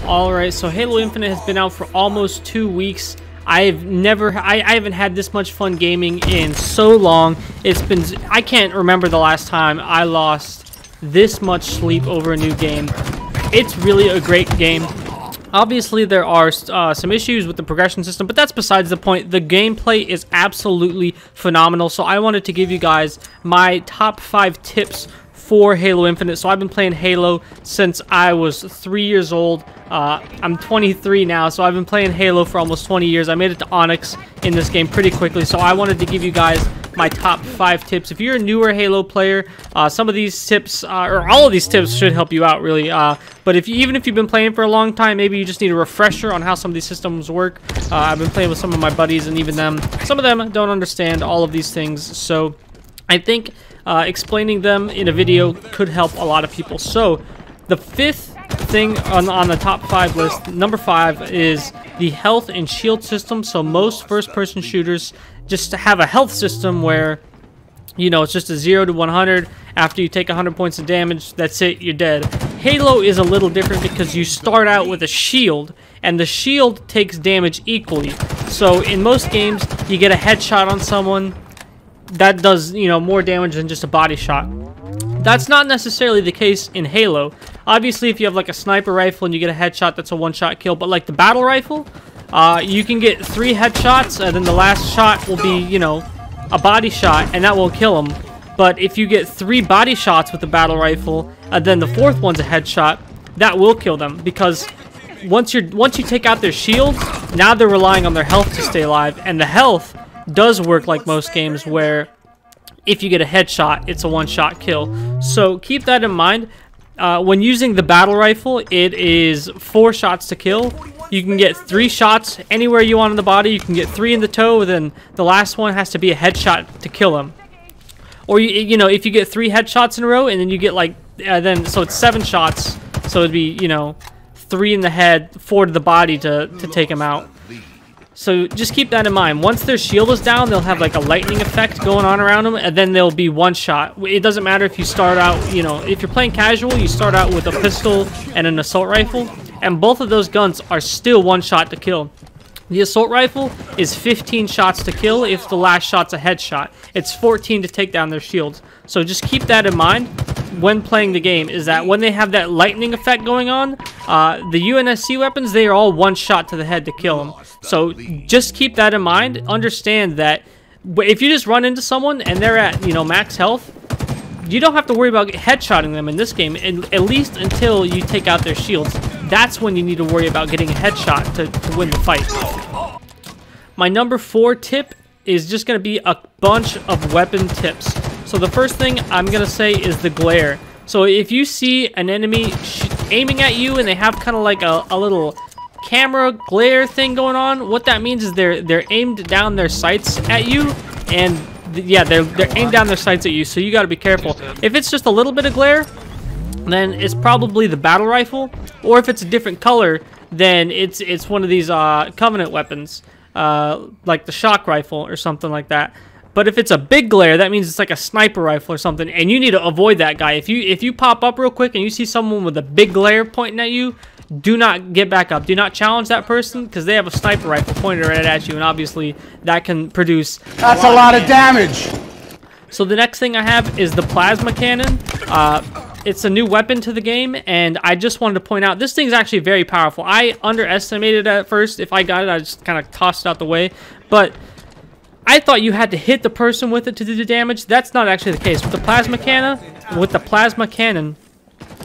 Alright, so Halo Infinite has been out for almost 2 weeks. I haven't had this much fun gaming in so long. I can't remember the last time I lost this much sleep over a new game. It's really a great game. Obviously, there are some issues with the progression system, but that's besides the point. The gameplay is absolutely phenomenal, so I wanted to give you guys my top 5 tips for Halo Infinite. So I've been playing Halo since I was 3 years old. I'm 23 now, so I've been playing Halo for almost 20 years. I made it to Onyx in this game pretty quickly, so I wanted to give you guys my top 5 tips. If you're a newer Halo player, some of these tips, or all of these tips, should help you out, really. But even if you've been playing for a long time, maybe you just need a refresher on how some of these systems work. I've been playing with some of my buddies, and even some of them don't understand all of these things. So I think explaining them in a video could help a lot of people. So the 5th thing on the top 5 list, number 5, is the health and shield system. So most first-person shooters just have a health system where, you know, it's just a 0 to 100. After you take 100 points of damage, that's it, you're dead. Halo is a little different because you start out with a shield, and the shield takes damage equally. So in most games, you get a headshot on someone that does, you know, more damage than just a body shot. That's not necessarily the case in Halo. Obviously, if you have like a sniper rifle and you get a headshot, that's a one-shot kill. But like the battle rifle, you can get 3 headshots, and then the last shot will be, you know, a body shot, and that will kill them. But if you get 3 body shots with the battle rifle, and then the 4th one's a headshot, that will kill them, because once you take out their shields, now they're relying on their health to stay alive, and the health does work like most games where if you get a headshot, it's a one-shot kill. So keep that in mind. When using the battle rifle, it is 4 shots to kill. You can get 3 shots anywhere you want in the body. You can get 3 in the toe, then the last one has to be a headshot to kill him. Or you know, if you get 3 headshots in a row, and then you get like so it's 7 shots. So it'd be, you know, 3 in the head, 4 to the body to take him out. So just keep that in mind. Once their shield is down, they'll have like a lightning effect going on around them, and then they'll be one shot. It doesn't matter if you start out, you know, if you're playing casual, you start out with a pistol and an assault rifle, and both of those guns are still one shot to kill. The assault rifle is 15 shots to kill if the last shot's a headshot. It's 14 to take down their shields. So just keep that in mind when playing the game, is that when they have that lightning effect going on, the UNSC weapons, they are all one shot to the head to kill them. So just keep that in mind. Understand that if you just run into someone and they're at, you know, max health, you don't have to worry about headshotting them in this game, at least until you take out their shields. That's when you need to worry about getting a headshot to win the fight. My number 4 tip is just going to be a bunch of weapon tips. So the first thing I'm going to say is the glare. So if you see an enemy aiming at you and they have kind of like a little camera glare thing going on, what that means is they're aimed down their sights at you, and yeah, they're aimed down their sights at you, so you got to be careful. If it's just a little bit of glare, then it's probably the battle rifle, or if it's a different color, then it's one of these Covenant weapons, like the shock rifle or something like that. But if it's a big glare, that means it's like a sniper rifle or something, and you need to avoid that guy. If you pop up real quick and you see someone with a big glare pointing at you, do not get back up. Do not challenge that person, because they have a sniper rifle pointed right at you, and obviously that can produce That's a lot of damage. So the next thing I have is the plasma cannon. It's a new weapon to the game, and I just wanted to point out this thing's actually very powerful. I underestimated it at first. If I got it, I just kind of tossed it out the way, but I thought you had to hit the person with it to do the damage. That's not actually the case. With the plasma cannon,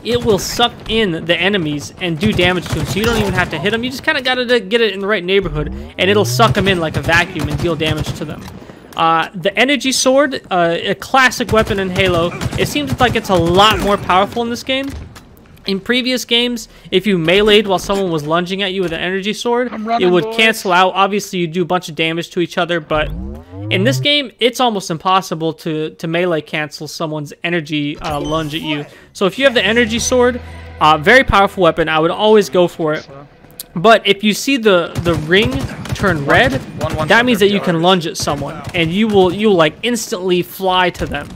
it will suck in the enemies and do damage to them, so you don't even have to hit them. You just kind of got to get it in the right neighborhood, and it'll suck them in like a vacuum and deal damage to them. The energy sword, a classic weapon in Halo. It seems like it's a lot more powerful in this game. In previous games, if you meleeed while someone was lunging at you with an energy sword, it would cancel out. Obviously, you do a bunch of damage to each other, but in this game, it's almost impossible to melee cancel someone's energy lunge at you. So if you have the energy sword, very powerful weapon, I would always go for it. But if you see the ring turn red, that means that you can lunge at someone, and you'll like instantly fly to them.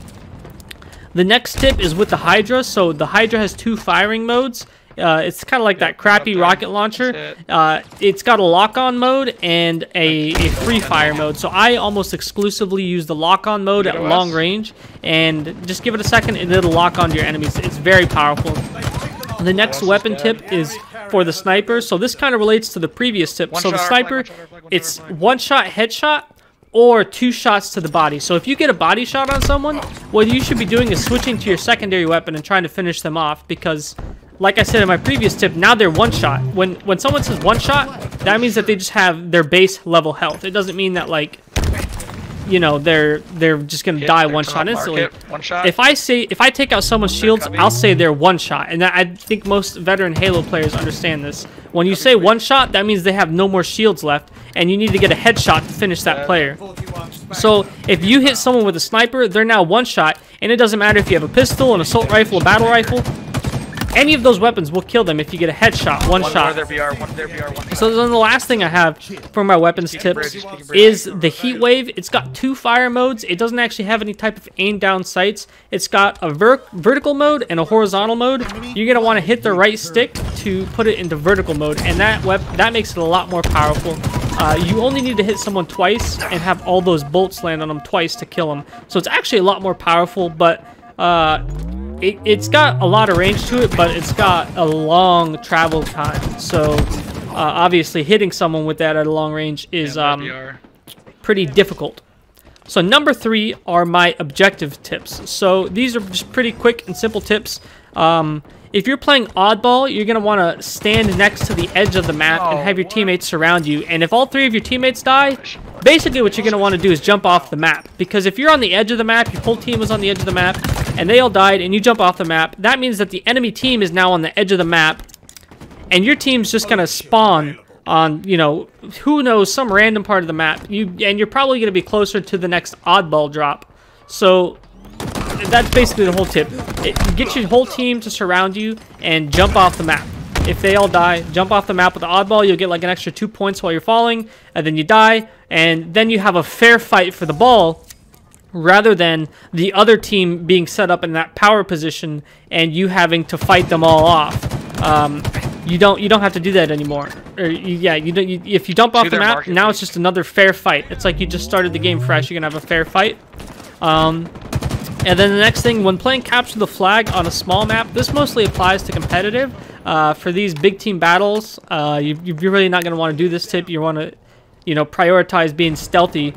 The next tip is with the Hydra. So the Hydra has 2 firing modes, It's kind of like that crappy rocket launcher. It's got a lock-on mode and a free fire mode. So I almost exclusively use the lock-on mode at long range, and just give it a second and it'll lock onto your enemies. It's very powerful. The next weapon tip is for the sniper. So this kind of relates to the previous tip. So the sniper, it's one-shot headshot or 2 shots to the body. So if you get a body shot on someone, what you should be doing is switching to your secondary weapon and trying to finish them off, because like I said in my previous tip, now they're one shot. When someone says one shot, that means that they just have their base level health. It doesn't mean that, like, you know, they're just gonna die one shot instantly. If I take out someone's shields, I'll say they're one shot, and I think most veteran Halo players understand this. When you say one shot, that means they have no more shields left, and you need to get a headshot to finish that player. So if you hit someone with a sniper, they're now one shot, and it doesn't matter if you have a pistol, an assault rifle, a battle rifle. Any of those weapons will kill them if you get a headshot, one shot. So then the last thing I have for my weapons tips is the heat wave. It's got 2 fire modes. It doesn't actually have any type of aim down sights. It's got a vertical mode and a horizontal mode. You're gonna want to hit the right stick to put it into vertical mode, and that makes it a lot more powerful. You only need to hit someone twice and have all those bolts land on them twice to kill them. So it's actually a lot more powerful, but it's got a lot of range to it, but it's got a long travel time. So obviously hitting someone with that at a long range is pretty difficult. So number 3 are my objective tips. So these are just pretty quick and simple tips. If you're playing oddball, you're going to want to stand next to the edge of the map and have your teammates surround you. And if all 3 of your teammates die, basically what you're going to want to do is jump off the map. Because if you're on the edge of the map, your whole team is on the edge of the map, and they all died, and you jump off the map, that means that the enemy team is now on the edge of the map, and your team's just going to spawn on, you know, who knows, some random part of the map. And you're probably going to be closer to the next oddball drop. So that's basically the whole tip. Get your whole team to surround you and jump off the map. If they all die, jump off the map with the oddball. You'll get like an extra 2 points while you're falling, and then you die, and then you have a fair fight for the ball, rather than the other team being set up in that power position and you having to fight them all off. You don't have to do that anymore. If you jump off the map, now it's just another fair fight. It's like you just started the game fresh. You're gonna have a fair fight. And then the next thing, when playing Capture the Flag on a small map, this mostly applies to competitive. For these big team battles, you're really not going to want to do this tip. You want to, you know, prioritize being stealthy.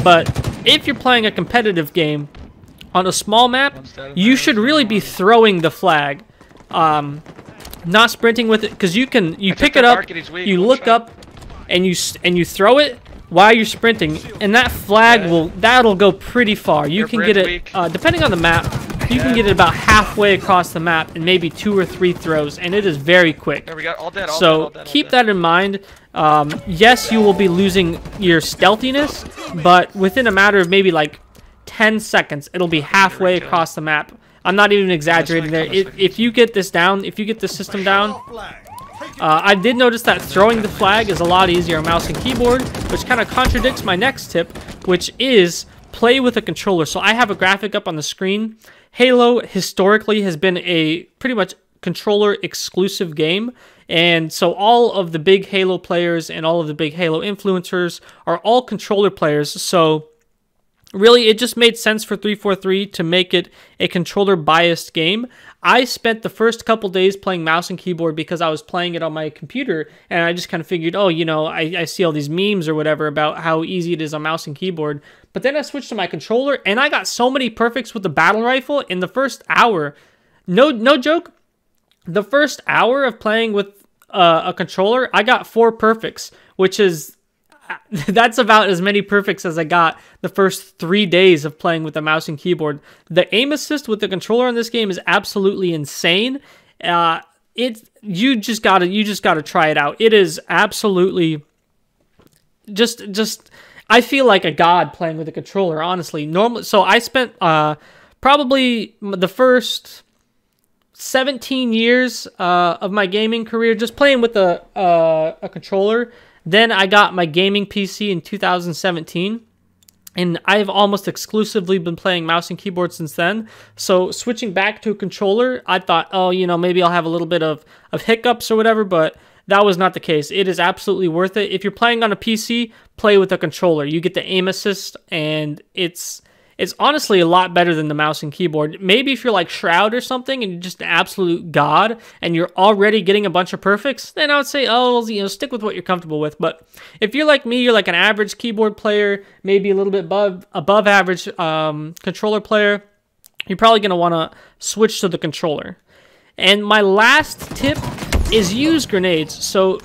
But if you're playing a competitive game on a small map, you should really be throwing the flag, not sprinting with it, because you pick it up, you look up, and you throw it while you're sprinting, and that flag that'll go pretty far. You can get it, depending on the map, you can get it about halfway across the map in maybe 2 or 3 throws, and it is very quick. So keep that in mind. Yes, you will be losing your stealthiness, but within a matter of maybe like 10 seconds, it'll be halfway across the map. I'm not even exaggerating there. If you get this down, if you get the system down, I did notice that throwing the flag is a lot easier on mouse and keyboard, which kind of contradicts my next tip, which is play with a controller. So I have a graphic up on the screen. Halo historically has been a pretty much controller exclusive game, and so all of the big Halo players and all of the big Halo influencers are all controller players. So really, it just made sense for 343 to make it a controller-biased game. I spent the first couple days playing mouse and keyboard because I was playing it on my computer, and I just kind of figured, oh, you know, I see all these memes or whatever about how easy it is on mouse and keyboard. But then I switched to my controller, and I got so many perfects with the battle rifle in the first hour. No joke. The first hour of playing with a controller, I got 4 perfects, which is... that's about as many perfects as I got the first 3 days of playing with the mouse and keyboard. The aim assist with the controller in this game is absolutely insane. You just gotta try it out. It is absolutely just I feel like a god playing with a controller, honestly. Normally, so I spent probably the first 17 years of my gaming career just playing with a controller. Then I got my gaming PC in 2017, And I've almost exclusively been playing mouse and keyboard since then. So switching back to a controller, I thought, oh, you know, maybe I'll have a little bit of hiccups or whatever, but that was not the case. It is absolutely worth it. If you're playing on a PC, play with a controller. You get the aim assist, and it's honestly a lot better than the mouse and keyboard. Maybe if you're like Shroud or something and you're just an absolute god and you're already getting a bunch of perfects, then I would say, oh, you know, stick with what you're comfortable with. But if you're like me, you're like an average keyboard player, maybe a little bit above average controller player, you're probably going to want to switch to the controller. And my last tip is use grenades. So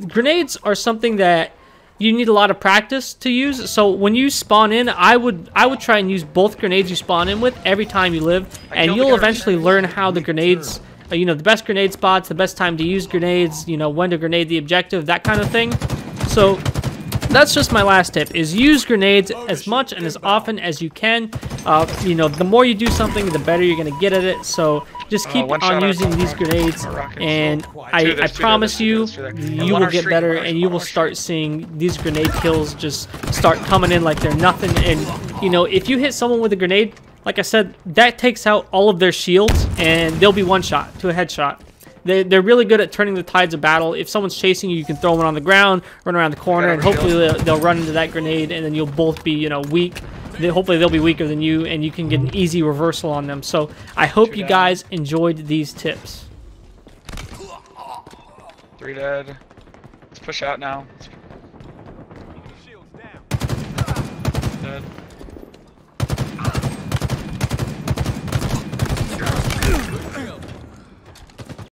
grenades are something that you need a lot of practice to use. So when you spawn in, I would try and use both grenades you spawn in with every time you live, and you'll eventually learn how the grenades, you know, the best grenade spots, the best time to use grenades, you know, when to grenade the objective, that kind of thing. So that's just my last tip, is use grenades as much and as often as you can. You know, the more you do something, the better you're going to get at it. So just keep on using these grenades, and I promise you, you will get better, and you will start seeing these grenade kills just start coming in like they're nothing. And, you know, if you hit someone with a grenade, like I said, that takes out all of their shields, and they'll be one shot to a headshot. They're really good at turning the tides of battle. If someone's chasing you, you can throw one on the ground, run around the corner, and hopefully they'll run into that grenade, and then you'll both be, you know, weak. Hopefully they'll be weaker than you, and you can get an easy reversal on them. So I hope you guys enjoyed these tips. 3 dead. Let's push out now. Dead.